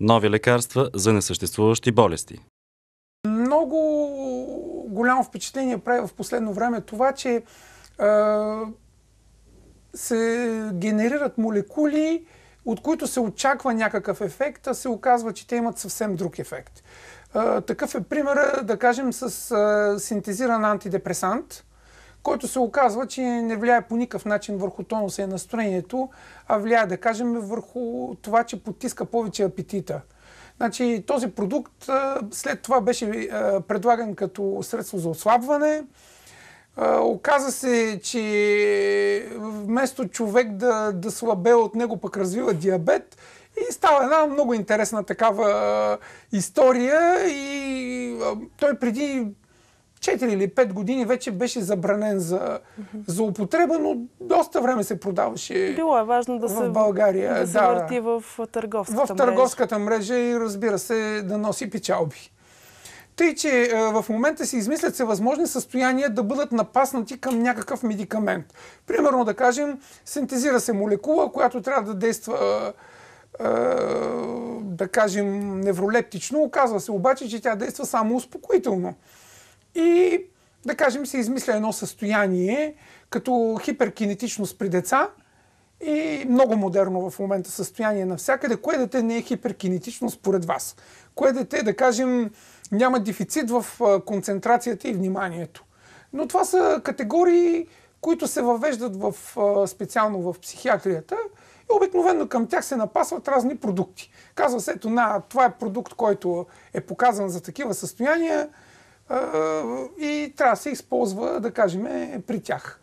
Нови лекарства за несъществуващи болести. Много голямо впечатление прави в последно време това, че се генерират молекули, от които се очаква някакъв ефект, а се оказва, че те имат съвсем друг ефект. Такъв е пример, да кажем, с синтезиран антидепресант, който се оказва, че не влияе по никакъв начин върху тонуса и настроението, а влияе, да кажем, върху това, че потиска повече апетита. Значи, този продукт след това беше предлаган като средство за отслабване. Оказа се, че вместо човек да слабее от него, пък развива диабет. И става една много интересна такава история. И той преди 4 или 5 години вече беше забранен за употреба, но доста време се продаваше. Било е важно в България. Да се върти в търговската мрежа. В търговската мрежа и, разбира се, да носи печалби. Тъй, че в момента се измислят всевъзможни състояния да бъдат напаснати към някакъв медикамент. Примерно, да кажем, синтезира се молекула, която трябва да действа, да кажем, невролептично. Оказва се обаче, че тя действа само успокоително. И, да кажем, се измисля едно състояние, като хиперкинетичност при деца и много модерно в момента състояние навсякъде. Кое дете не е хиперкинетично според вас? Кое дете, да кажем, няма дефицит в концентрацията и вниманието? Но това са категории, които се въвеждат специално в психиатрията и обикновено към тях се напасват разни продукти. Казва се, ето, това е продукт, който е показан за такива състояния, и трябва да се използва, да кажем, при тях.